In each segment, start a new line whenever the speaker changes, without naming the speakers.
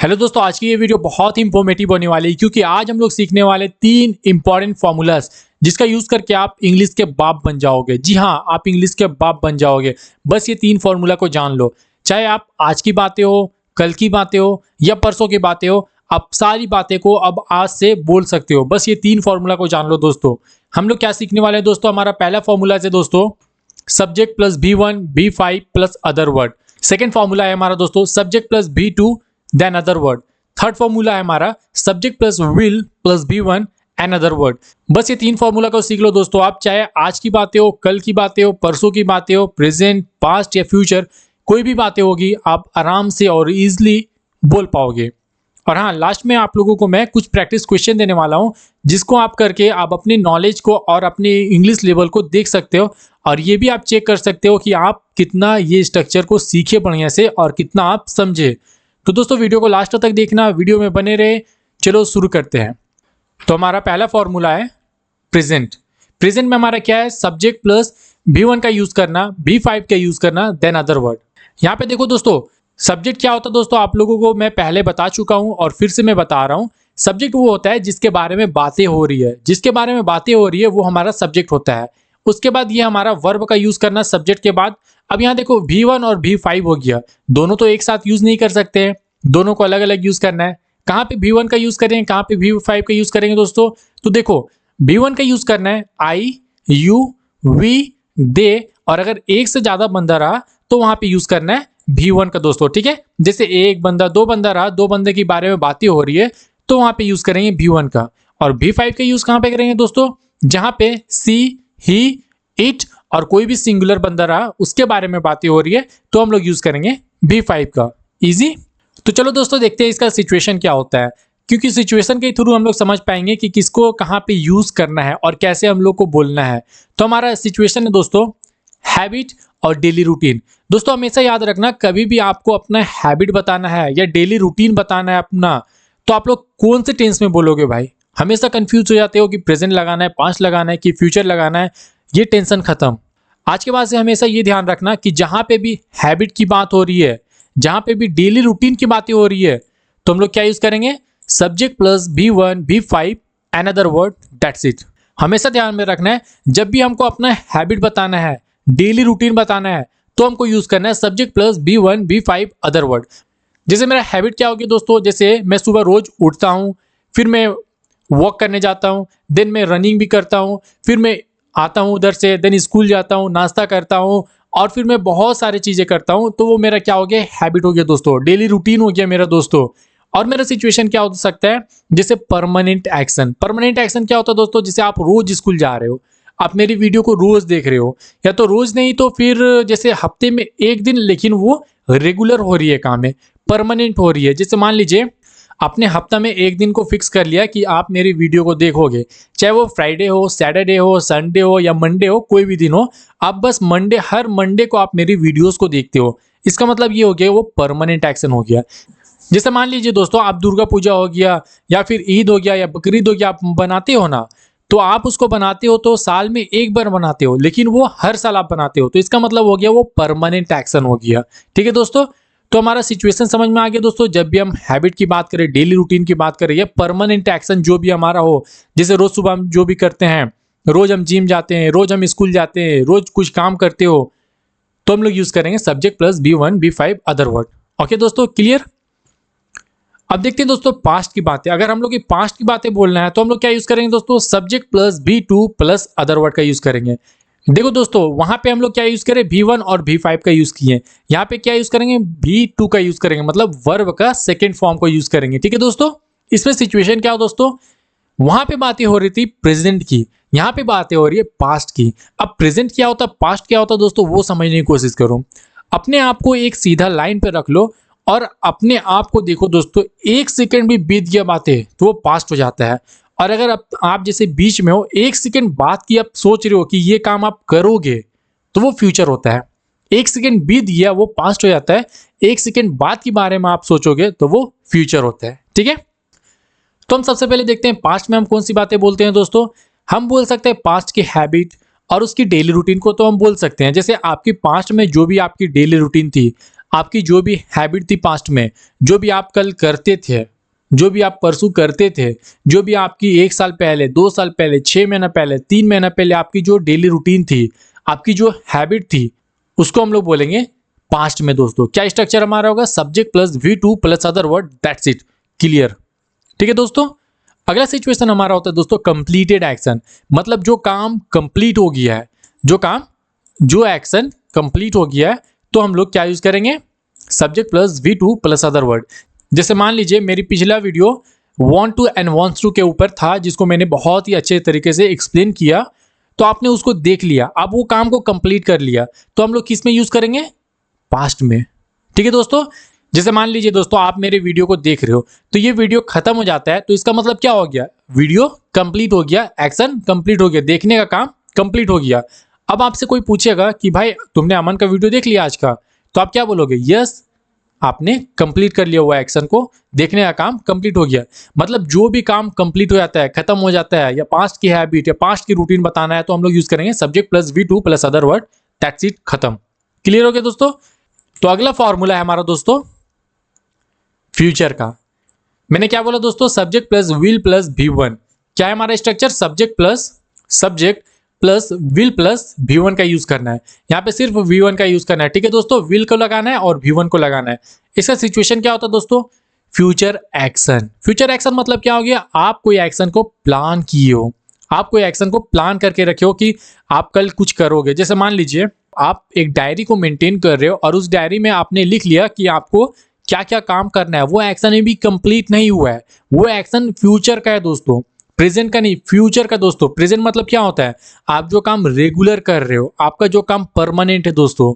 Hello दोस्तों, आज की ये वीडियो बहुत ही इंफॉर्मेटिव होने वाली है क्योंकि आज हम लोग सीखने वाले 3 इंपॉर्टेंट फॉर्मूलाज जिसका यूज करके आप इंग्लिश के बाप बन जाओगे। जी हाँ, आप इंग्लिश के बाप बन जाओगे। बस ये 3 फॉर्मूला को जान लो। चाहे आप आज की बातें हो, कल की बातें हो या परसों की बातें हो, आप सारी बातें को अब आज से बोल सकते हो। बस ये 3 फॉर्मूला को जान लो दोस्तों। हम लोग क्या सीखने वाले हैं दोस्तों? हमारा पहला फॉर्मूला है दोस्तों subject plus B1 B5 plus other word. Second formula है हमारा दोस्तों subject plus B2 then other word. Third formula है हमारा subject plus will plus B1 and other word. बस ये 3 फॉर्मूला को सीख लो दोस्तों। आप चाहे आज की बातें हो, कल की बातें हो, परसों की बातें हो, प्रेजेंट, पास्ट या फ्यूचर, कोई भी बातें होगी आप आराम से और इजीली बोल पाओगे। और हाँ, लास्ट में आप लोगों को मैं कुछ प्रैक्टिस क्वेश्चन देने वाला हूँ जिसको आप करके आप अपनी नॉलेज को और अपने इंग्लिश लेवल को देख सकते हो। और ये भी आप चेक कर सकते हो कि आप कितना ये स्ट्रक्चर को सीखे बढ़िया से और कितना आप समझे। तो दोस्तों वीडियो को लास्ट तक देखना, वीडियो में बने रहे। चलो शुरू करते हैं। तो हमारा पहला फॉर्मूला है प्रेजेंट। प्रेजेंट में हमारा क्या है? सब्जेक्ट प्लस B1 का यूज करना, B5 का यूज करना, देन अदर वर्ड। यहाँ पे देखो दोस्तों, सब्जेक्ट क्या होता है दोस्तों, आप लोगों को मैं पहले बता चुका हूं और फिर से मैं बता रहा हूं। सब्जेक्ट वो होता है जिसके बारे में बातें हो रही है, जिसके बारे में बातें हो रही है वो हमारा सब्जेक्ट होता है। उसके बाद ये हमारा वर्ब का यूज करना सब्जेक्ट के बाद। अब यहाँ देखो B1 और B5 हो गया, दोनों तो एक साथ यूज नहीं कर सकते हैं, दोनों को अलग अलग यूज करना है। कहाँ पे B1 का यूज करेंगे, कहाँ पे B5 का यूज करेंगे दोस्तों? तो देखो B1 का यूज करना है आई, यू, वी, दे, और अगर एक से ज्यादा बंदा रहा तो वहां पे यूज करना है B1 का दोस्तों। ठीक है, जैसे एक बंदा, दो बंदा रहा, दो बंदे के बारे में बातें हो रही है तो वहां पे यूज करेंगे B1 का। और B5 का यूज कहाँ पे करेंगे दोस्तों? जहां पे सी, ही, इट और कोई भी सिंगुलर बंदा रहा उसके बारे में बातें हो रही है तो हम लोग यूज करेंगे B5 का। इजी। तो चलो दोस्तों देखते हैं इसका सिचुएशन क्या होता है, क्योंकि सिचुएशन के थ्रू हम लोग समझ पाएंगे कि किसको कहाँ पे यूज करना है और कैसे हम लोग को बोलना है। तो हमारा सिचुएशन है दोस्तों हैबिट और डेली रूटीन। दोस्तों हमेशा याद रखना, कभी भी आपको अपना हैबिट बताना है या डेली रूटीन बताना है अपना, तो आप लोग कौन से टेंस में बोलोगे भाई? हमेशा कंफ्यूज हो जाते हो कि प्रेजेंट लगाना है, पास्ट लगाना है कि फ्यूचर लगाना है। ये टेंशन खत्म। आज के बाद से हमेशा ये ध्यान रखना कि जहां पे भी हैबिट की बात हो रही है, जहां पे भी डेली रूटीन की बातें हो रही है, तो हम लोग क्या यूज करेंगे? Subject plus B1 B5 and other word, that's it. हमेशा ध्यान में रखना है, जब भी हमको अपना हैबिट बताना है, डेली रूटीन बताना है, तो हमको यूज करना है subject plus B1 B5 other word. जैसे मेरा हैबिट क्या होगी दोस्तों, जैसे मैं सुबह रोज उठता हूँ, फिर मैं वॉक करने जाता हूँ, देन मैं रनिंग भी करता हूँ, फिर मैं आता हूँ उधर से, देन स्कूल जाता हूँ, नाश्ता करता हूँ और फिर मैं बहुत सारी चीजें करता हूँ। तो वो मेरा क्या हो गया? हैबिट हो गया दोस्तों, डेली रूटीन हो गया मेरा दोस्तों। और मेरा सिचुएशन क्या हो सकता है? जैसे परमानेंट एक्शन। परमानेंट एक्शन क्या होता है दोस्तों? जैसे आप रोज स्कूल जा रहे हो, आप मेरी वीडियो को रोज देख रहे हो, या तो रोज नहीं तो फिर जैसे हफ्ते में एक दिन, लेकिन वो रेगुलर हो रही है, काम में परमानेंट हो रही है। जैसे मान लीजिए आपने हफ्ता में एक दिन को फिक्स कर लिया कि आप मेरी वीडियो को देखोगे, चाहे वो फ्राइडे हो, सैटरडे हो, संडे हो या मंडे हो, कोई भी दिन हो, आप बस मंडे, हर मंडे को आप मेरी वीडियोस को देखते हो। इसका मतलब ये हो गया वो परमानेंट एक्शन हो गया। जैसे मान लीजिए दोस्तों आप दुर्गा पूजा हो गया या फिर ईद हो गया या बकरीद हो गया, आप बनाते हो ना, तो आप उसको बनाते हो तो साल में एक बार बनाते हो, लेकिन वो हर साल आप बनाते हो, तो इसका मतलब हो गया वो परमानेंट एक्शन हो गया। ठीक है दोस्तों, तो हमारा सिचुएशन समझ में आ गया दोस्तों। जब भी हम हैबिट की बात करें, डेली रूटीन की बात करें या परमानेंट एक्शन जो भी हमारा हो, जैसे रोज सुबह हम जो भी करते हैं, रोज हम जिम जाते हैं, रोज हम स्कूल जाते हैं, रोज कुछ काम करते हो, तो हम लोग यूज करेंगे subject plus B1 B5 other word. Okay दोस्तों, क्लियर? अब देखते हैं दोस्तों पास्ट की बातें। अगर हम लोग की पास्ट की बातें बोलना है तो हम लोग क्या यूज करेंगे दोस्तों? Subject plus B2 plus other word का यूज करेंगे। देखो दोस्तों वहां पे हम लोग क्या यूज करें? B1 और B5 का यूज किए। यहाँ पे क्या यूज करेंगे? B2 का यूज करेंगे, मतलब वर्ब का सेकेंड फॉर्म को यूज करेंगे। ठीक है दोस्तों, इसमें सिचुएशन क्या हो दोस्तों? वहां पे बातें हो रही थी प्रेजेंट की, यहाँ पे बातें हो रही है पास्ट की। अब प्रेजेंट क्या होता है, पास्ट क्या होता है दोस्तों, वो समझने की कोशिश करो। अपने आप को एक सीधा लाइन पे रख लो और अपने आप को देखो दोस्तों, एक सेकंड भी बीत गया बातें तो वो पास्ट हो जाता है। और अगर आप जैसे बीच में हो, एक सेकंड बात की आप सोच रहे हो कि ये काम आप करोगे, तो वो फ्यूचर होता है। एक सेकंड बीत गया वो पास्ट हो जाता है, एक सेकंड बाद के बारे में आप सोचोगे तो वो फ्यूचर होता है। ठीक है, तो हम सबसे पहले देखते हैं पास्ट में हम कौन सी बातें बोलते हैं दोस्तों। हम बोल सकते हैं पास्ट की हैबिट और उसकी डेली रूटीन को तो हम बोल सकते हैं। जैसे आपकी पास्ट में जो भी आपकी डेली रूटीन थी, आपकी जो भी हैबिट थी पास्ट में, जो भी आप कल करते थे, जो भी आप परसों करते थे, जो भी आपकी 1 साल पहले, 2 साल पहले, 6 महीना पहले, 3 महीना पहले आपकी जो डेली रूटीन थी, आपकी जो हैबिट थी, उसको हम लोग बोलेंगे पास्ट में दोस्तों। क्या स्ट्रक्चर हमारा होगा? Subject plus V2 plus other word, that's it, clear. ठीक है दोस्तों। अगला सिचुएशन हमारा होता है दोस्तों कंप्लीटेड एक्शन, मतलब जो काम कंप्लीट हो गया है, जो एक्शन कंप्लीट हो गया है, तो हम लोग क्या यूज करेंगे? Subject plus V2 plus other word. जैसे मान लीजिए मेरी पिछला video want to and wants to के ऊपर था, जिसको मैंने बहुत ही अच्छे तरीके से एक्सप्लेन किया, तो आपने उसको देख लिया, अब वो काम को कंप्लीट कर लिया, तो हम लोग किस में यूज करेंगे? पास्ट में। ठीक है दोस्तों। जैसे मान लीजिए दोस्तों आप मेरे वीडियो को देख रहे हो, तो ये वीडियो खत्म हो जाता है, तो इसका मतलब क्या हो गया? वीडियो कंप्लीट हो गया, एक्शन कंप्लीट हो गया, देखने का काम कंप्लीट हो गया। अब आपसे कोई पूछेगा कि भाई तुमने अमन का वीडियो देख लिया आज का, तो आप क्या बोलोगे? यस, आपने कंप्लीट कर लिया हुआ एक्शन को, देखने का काम कंप्लीट हो गया। मतलब जो भी काम कंप्लीट हो जाता है, खत्म हो जाता है, या पास्ट की हैबिट या पास्ट की रूटीन बताना है, तो हम लोग यूज करेंगे subject plus V2 plus other word, that's it, खत्म। क्लियर हो गया दोस्तों। तो अगला फॉर्मूला है हमारा दोस्तों फ्यूचर का। मैंने क्या बोला दोस्तों? Subject plus will plus V1। क्या है हमारा structure? Subject plus will plus V1 का यूज करना है। यहाँ पे सिर्फ V1 का यूज करना है। ठीक है दोस्तों, विल को लगाना है और V1 को लगाना है। इसका सिचुएशन क्या होता है दोस्तों? Future action. फ्यूचर एक्शन मतलब क्या हो गया? आप कोई एक्शन को प्लान किए हो, आप कोई एक्शन को प्लान करके रखे हो कि आप कल कुछ करोगे। जैसे मान लीजिए आप एक डायरी को मेंटेन कर रहे हो और उस डायरी में आपने लिख लिया कि आपको क्या क्या काम करना है। वो एक्शन अभी कंप्लीट नहीं हुआ है, वो एक्शन फ्यूचर का है दोस्तों, प्रेजेंट का नहीं, फ्यूचर का दोस्तों। प्रेजेंट मतलब क्या होता है? आप जो काम रेगुलर कर रहे हो, आपका जो काम परमानेंट है दोस्तों।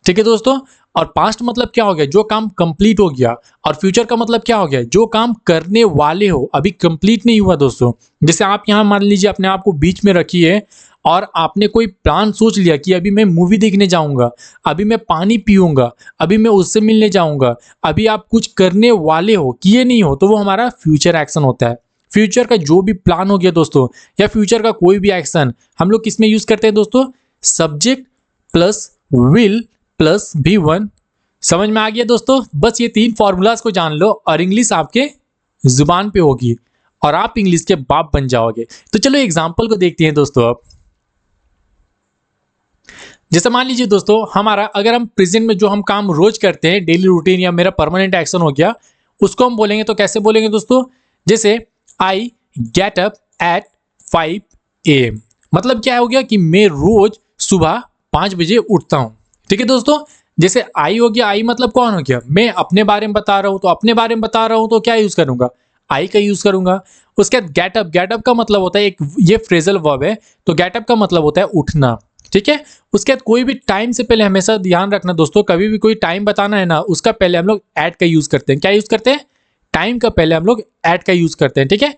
ठीक है दोस्तों। और पास्ट मतलब क्या हो गया? जो काम कंप्लीट हो गया। और फ्यूचर का मतलब क्या हो गया? जो काम करने वाले हो, अभी कंप्लीट नहीं हुआ दोस्तों। जैसे आप यहाँ मान लीजिए अपने आप को बीच में रखिए और आपने कोई प्लान सोच लिया कि अभी मैं मूवी देखने जाऊंगा, अभी मैं पानी पीऊंगा, अभी मैं उससे मिलने जाऊंगा, अभी आप कुछ करने वाले हो, किए नहीं हो, तो वो हमारा फ्यूचर एक्शन होता है। फ्यूचर का जो भी प्लान हो गया दोस्तों, या फ्यूचर का कोई भी एक्शन, हम लोग किस में यूज करते हैं दोस्तों? Subject plus will plus V1। समझ में आ गया दोस्तों? बस ये 3 फॉर्मूलाज को जान लो और इंग्लिश आपके जुबान पे होगी और आप इंग्लिश के बाप बन जाओगे। तो चलो एग्जाम्पल को देखते हैं दोस्तों। अब जैसे मान लीजिए दोस्तों हमारा, अगर हम प्रेजेंट में जो हम काम रोज करते हैं, डेली रूटीन या मेरा परमानेंट एक्शन हो गया, उसको हम बोलेंगे तो कैसे बोलेंगे दोस्तों? जैसे I get up at 5 AM। मतलब क्या हो गया कि मैं रोज सुबह 5 बजे उठता हूं। ठीक है दोस्तों। जैसे आई हो गया, आई मतलब कौन हो गया? मैं अपने बारे में बता रहा हूं, तो अपने बारे में बता रहा हूं तो क्या यूज करूंगा? आई का यूज करूंगा। उसके बाद गेटअप, गेटअप का मतलब होता है एक, ये फ्रेजल वर्ब है, तो गेटअप का मतलब होता है उठना। ठीक है। उसके बाद कोई भी टाइम से पहले हमेशा ध्यान रखना दोस्तों, कभी भी कोई टाइम बताना है ना, उसका पहले हम लोग एट का यूज करते हैं। क्या यूज करते हैं? टाइम का पहले हम लोग एट का यूज करते हैं। ठीक है।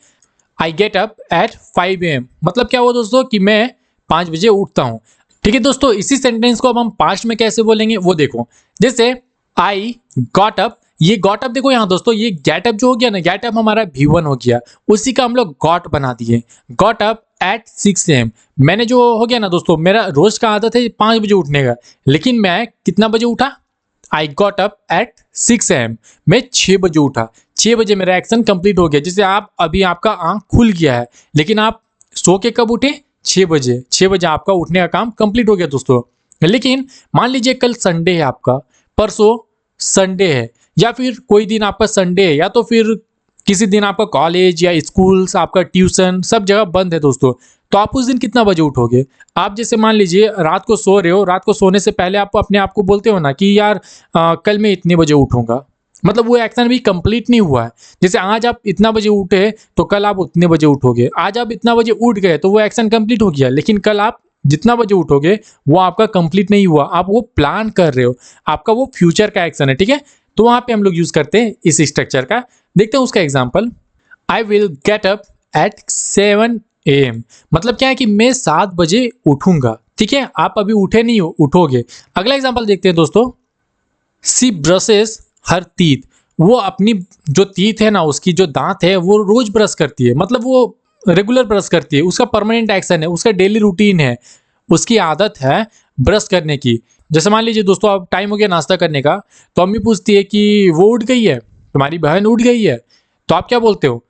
I get up at 5 AM मतलब क्या हुआ दोस्तों? कि मैं 5 बजे उठता हूं। ठीक है दोस्तों। इसी सेंटेंस को अब हम पास्ट में कैसे बोलेंगे वो देखो। जैसे आई गॉट अप, ये गॉट अप देखो यहाँ दोस्तों, ये गेट अप जो हो गया ना, गेट अप हमारा V1 हो गया, उसी का हम लोग गॉट बना दिए। Got up at 6 AM। मैंने जो हो गया ना दोस्तों, मेरा रोज का आदत है 5 बजे उठने का, लेकिन मैं कितना बजे उठा? I got up at 6 AM। मैं 6 बजे उठा, 6 बजे मेरा एक्शन कंप्लीट हो गया। जैसे आप अभी आपका आंख खुल गया है, लेकिन आप सो के कब उठे? 6 बजे। 6 बजे आपका उठने का काम कंप्लीट हो गया दोस्तों। लेकिन मान लीजिए कल संडे है आपका, परसों संडे है, या फिर कोई दिन आपका संडे है, या तो फिर किसी दिन आपका कॉलेज या स्कूल, आपका ट्यूशन, सब जगह बंद है दोस्तों, तो आप उस दिन कितना बजे उठोगे? आप जैसे मान लीजिए रात को सो रहे हो, रात को सोने से पहले आप अपने आप को बोलते हो ना कि यार कल मैं इतने बजे उठूंगा, मतलब वो एक्शन भी कंप्लीट नहीं हुआ है। जैसे आज आप इतना बजे उठे तो कल आप उतने बजे उठोगे, आज आप इतना बजे उठ गए तो वो एक्शन कंप्लीट हो गया, लेकिन कल आप जितना बजे उठोगे वो आपका कंप्लीट नहीं हुआ, आप वो प्लान कर रहे हो, आपका वो फ्यूचर का एक्शन है। ठीक है। तो वहां पे हम लोग यूज करते हैं इस स्ट्रक्चर का। देखते हैं उसका example. I will get up at 7 AM मतलब क्या है कि मैं 7 बजे उठूंगा। ठीक है। आप अभी उठे नहीं हो, उठोगे। अगला एग्जाम्पल देखते हैं दोस्तों। सी ब्रशेस हर टीथ। वो अपनी जो टीथ है ना, उसकी जो दांत है वो रोज ब्रश करती है, मतलब वो रेगुलर ब्रश करती है, उसका परमानेंट एक्शन है, उसका डेली रूटीन है, उसकी आदत है ब्रश करने की। जैसे मान लीजिए दोस्तों अब टाइम हो गया नाश्ता करने का, तो अम्मी पूछती है कि वो उठ गई है, तुम्हारी बहन उठ गई है, तो आप क्या बोलते हो?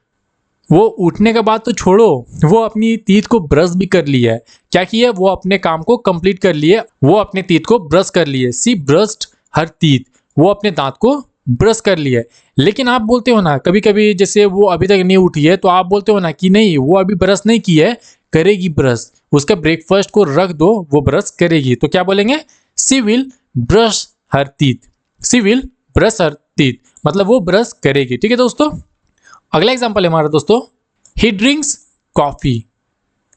वो उठने के बाद तो छोड़ो, वो अपनी टीथ को ब्रश भी कर ली है। क्या किया? वो अपने काम को कंप्लीट कर लिए, वो अपने टीथ को ब्रश कर लिए। सी ब्रश्ड हर टीथ, वो अपने दांत को ब्रश कर लिए। लेकिन आप बोलते हो ना कभी कभी, जैसे वो अभी तक नहीं उठी है तो आप बोलते हो ना कि नहीं वो अभी ब्रश नहीं की है, करेगी ब्रश, उसका ब्रेकफास्ट को रख दो, वो ब्रश करेगी। तो क्या बोलेंगे? She will brush her teeth, she will brush her teeth, मतलब वो ब्रश करेगी। ठीक है दोस्तों। अगला एग्जांपल है हमारा दोस्तों, ही ड्रिंक्स कॉफी।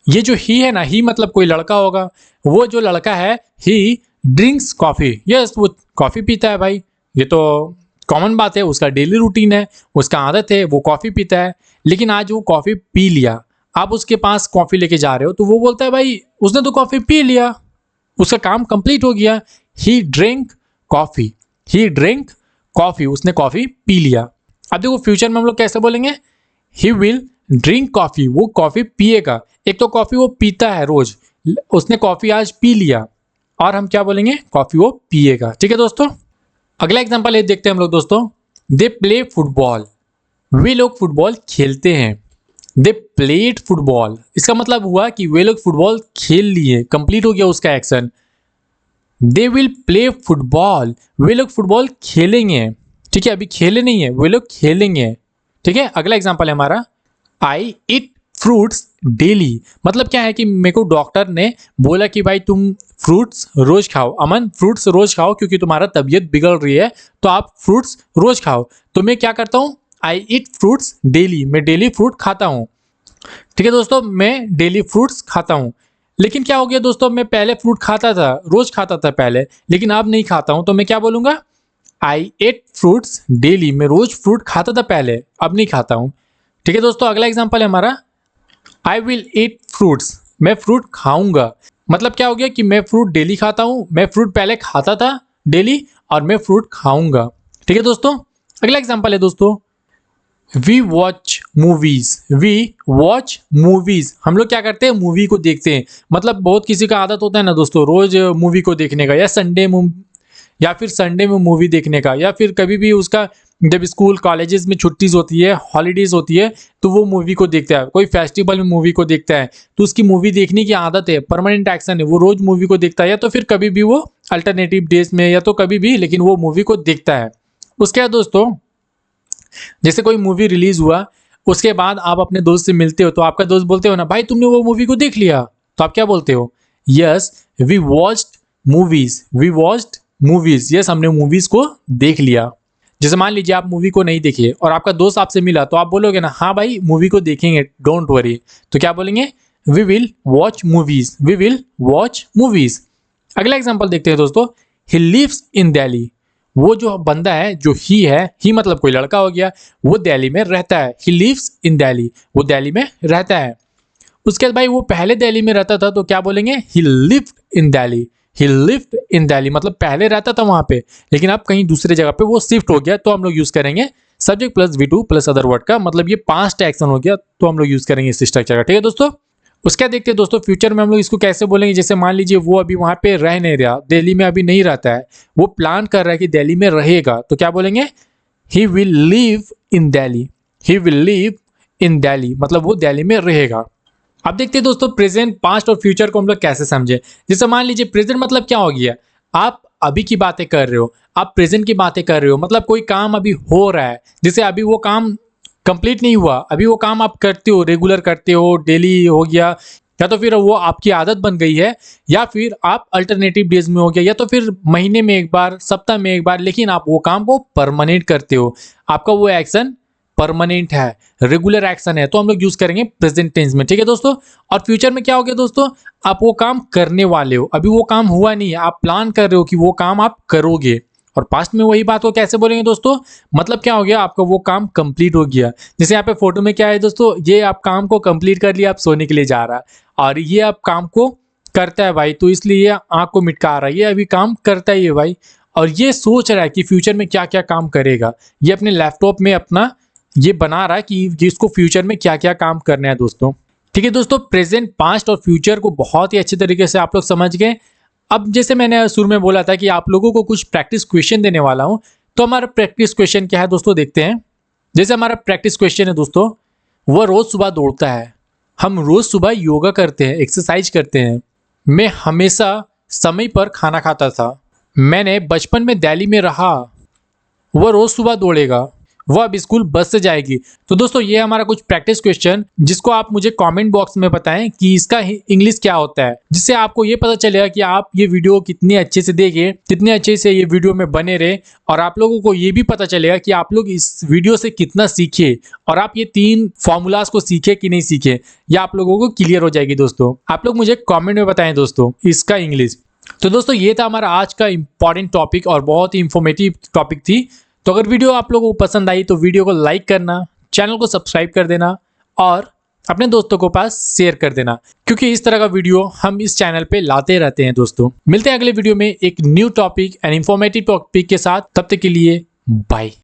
ये जो ही है ना, ही मतलब कोई लड़का होगा, वो जो लड़का है ही ड्रिंक्स कॉफी, यस वो कॉफी पीता है भाई, ये तो कॉमन बात है, उसका डेली रूटीन है, उसका आदत है, वो कॉफी पीता है। लेकिन आज वो कॉफी पी लिया, आप उसके पास कॉफी लेके जा रहे हो तो वो बोलता है भाई उसने तो कॉफी पी लिया, उसका काम कंप्लीट हो गया। ही ड्रिंक कॉफी, ही ड्रिंक कॉफी, उसने कॉफी पी लिया। अब देखो फ्यूचर में हम लोग कैसे बोलेंगे? ही विल ड्रिंक कॉफी, वो कॉफी पिएगा। एक तो कॉफी वो पीता है रोज, उसने कॉफी आज पी लिया, और हम क्या बोलेंगे? कॉफी वो पिएगा। ठीक है दोस्तों। अगला एग्जांपल ये देखते हैं हम लोग दोस्तों, दे प्ले फुटबॉल। वे लोग फुटबॉल खेलते हैं। दे प्लेड फुटबॉल, इसका मतलब हुआ कि वे लोग फुटबॉल खेल लिए, कंप्लीट हो गया उसका action. They will play football, वे लोग फुटबॉल खेलेंगे। ठीक है, अभी खेले नहीं है, वे लोग खेलेंगे। ठीक है। अगला एग्जांपल है हमारा, आई ईट फ्रूट्स डेली। मतलब क्या है कि मेरे को डॉक्टर ने बोला कि भाई तुम फ्रूट्स रोज खाओ, अमन फ्रूट्स रोज खाओ क्योंकि तुम्हारा तबीयत बिगड़ रही है, तो आप फ्रूट्स रोज खाओ। तो मैं क्या करता हूँ? आई ईट फ्रूट्स डेली, मैं डेली फ्रूट खाता हूँ। ठीक है दोस्तों, मैं डेली फ्रूट्स खाता हूँ। लेकिन क्या हो गया दोस्तों, मैं पहले फ्रूट खाता था, रोज खाता था पहले, लेकिन अब नहीं खाता हूँ, तो मैं क्या बोलूंगा? आई एट फ्रूट्स डेली, मैं रोज फ्रूट खाता था पहले, अब नहीं खाता हूँ। ठीक है दोस्तों। अगला एग्जांपल है हमारा, आई विल ईट फ्रूट्स, मैं फ्रूट खाऊंगा। मतलब क्या हो गया कि मैं फ्रूट डेली खाता हूँ, मैं फ्रूट पहले खाता था डेली, और मैं फ्रूट खाऊंगा। ठीक है दोस्तों। अगला एग्जांपल है दोस्तों, we watch movies. We watch movies, हम लोग क्या करते हैं? मूवी को देखते हैं। मतलब बहुत किसी का आदत होता है ना दोस्तों रोज मूवी को देखने का, या फिर संडे में मूवी देखने का, या फिर कभी भी उसका जब स्कूल कॉलेजेस में छुट्टीज होती है, हॉलीडेज होती है, तो वो मूवी को देखता है। कोई फेस्टिवल में मूवी को देखता है, तो उसकी मूवी देखने की आदत है, परमानेंट एक्शन है, वो रोज मूवी को देखता है, या तो फिर कभी भी वो अल्टरनेटिव डेज में, या तो कभी भी, लेकिन वो मूवी को देखता है। उसके बाद दोस्तों, जैसे कोई मूवी रिलीज हुआ, उसके बाद आप अपने दोस्त से मिलते हो, तो आपका दोस्त बोलते हो ना भाई तुमने वो मूवी को देख लिया, तो आप क्या बोलते हो? Yes we watched movies, we watched movies, yes हमने मूवीज को देख लिया। जैसे मान लीजिए आप मूवी को नहीं देखिए और आपका दोस्त आपसे मिला, तो आप बोलोगे ना हाँ भाई मूवी को देखेंगे, डोंट वरी। तो क्या बोलेंगे? We will watch movies, we will watch movies. अगला एग्जांपल देखते हैं दोस्तों, ही लिव्स इन दिल्ली। वो जो बंदा है, जो ही है, ही मतलब कोई लड़का हो गया, वो दिल्ली में रहता है। ही लिव्स इन दिल्ली, वो दिल्ली में रहता है। उसके बाद भाई वो पहले दिल्ली में रहता था, तो क्या बोलेंगे? ही lived in Delhi, he lived in Delhi, मतलब पहले रहता था वहां पे, लेकिन अब कहीं दूसरे जगह पे वो शिफ्ट हो गया, तो हम लोग यूज करेंगे subject plus V2 plus other word का, मतलब ये पास्ट एक्शन हो गया, तो हम लोग यूज करेंगे इस स्ट्रक्चर का। ठीक है दोस्तों। उसका देखते हैं दोस्तों फ्यूचर में हम लोग इसको कैसे बोलेंगे। जैसे मान लीजिए वो अभी वहां पे रह नहीं रहा, दिल्ली में अभी नहीं रहता है, वो प्लान कर रहा है कि दिल्ली में रहेगा, तो क्या बोलेंगे? He will live in Delhi, he will live in Delhi, मतलब वो दिल्ली में रहेगा। अब देखते हैं दोस्तों प्रेजेंट, पास्ट और फ्यूचर को हम लोग कैसे समझे। जैसे मान लीजिए प्रेजेंट मतलब क्या हो गया, आप अभी की बातें कर रहे हो, आप प्रेजेंट की बातें कर रहे हो, मतलब कोई काम अभी हो रहा है, जैसे अभी वो काम कंप्लीट नहीं हुआ, अभी वो काम आप करते हो, रेगुलर करते हो, डेली हो गया, या तो फिर वो आपकी आदत बन गई है, या फिर आप अल्टरनेटिव डेज में हो गया, या तो फिर महीने में एक बार, सप्ताह में एक बार, लेकिन आप वो काम को परमानेंट करते हो, आपका वो एक्शन परमानेंट है, रेगुलर एक्शन है, तो हम लोग यूज करेंगे प्रेजेंट टेंस में। ठीक है दोस्तों। और फ्यूचर में क्या हो गया दोस्तों, आप वो काम करने वाले हो, अभी वो काम हुआ नहीं है, आप प्लान कर रहे हो कि वो काम आप करोगे। और पास्ट में वही बात को कैसे बोलेंगे दोस्तों, मतलब क्या हो गया, आपका वो काम कंप्लीट हो गया। जैसे यहाँ पे फोटो में क्या है दोस्तों, ये आप काम को कंप्लीट कर लिया, आप सोने के लिए जा रहा है, और ये आप काम को करता है भाई, तो इसलिए ये आंख को मिटका रहा है, ये अभी काम करता ही है भाई, और ये सोच रहा है कि फ्यूचर में क्या क्या काम करेगा, ये अपने लैपटॉप में अपना ये बना रहा है कि इसको फ्यूचर में क्या क्या काम करना है दोस्तों। ठीक है दोस्तों, प्रेजेंट, पास्ट और फ्यूचर को बहुत ही अच्छे तरीके से आप लोग समझ गए। अब जैसे मैंने शुरू में बोला था कि आप लोगों को कुछ प्रैक्टिस क्वेश्चन देने वाला हूं, तो हमारा प्रैक्टिस क्वेश्चन क्या है दोस्तों, देखते हैं। जैसे हमारा प्रैक्टिस क्वेश्चन है दोस्तों, वह रोज सुबह दौड़ता है, हम रोज सुबह योगा करते हैं, एक्सरसाइज करते हैं, मैं हमेशा समय पर खाना खाता था, मैंने बचपन में दिल्ली में रहा, वह रोज सुबह दौड़ेगा, वह अब स्कूल बस से जाएगी। तो दोस्तों ये हमारा कुछ प्रैक्टिस क्वेश्चन, जिसको आप मुझे कमेंट बॉक्स में बताएं कि इसका इंग्लिश क्या होता है, जिससे आपको ये पता चलेगा कि आप ये वीडियो कितने अच्छे से देखें, कितने अच्छे से ये वीडियो में बने रहे, और आप लोगों को ये भी पता चलेगा कि आप लोग इस वीडियो से कितना सीखे और आप ये 3 फॉर्मूलाज को सीखे कि नहीं सीखे, या आप लोगों को क्लियर हो जाएगी। दोस्तों आप लोग मुझे कॉमेंट में बताएं दोस्तों इसका इंग्लिश। तो दोस्तों ये था हमारा आज का इंपॉर्टेंट टॉपिक और बहुत ही इंफॉर्मेटिव टॉपिक थी। तो अगर वीडियो आप लोगों को पसंद आई तो वीडियो को लाइक करना, चैनल को सब्सक्राइब कर देना और अपने दोस्तों को पास शेयर कर देना, क्योंकि इस तरह का वीडियो हम इस चैनल पे लाते रहते हैं। दोस्तों मिलते हैं अगले वीडियो में एक new topic and informative topic के साथ, तब तक के लिए बाय।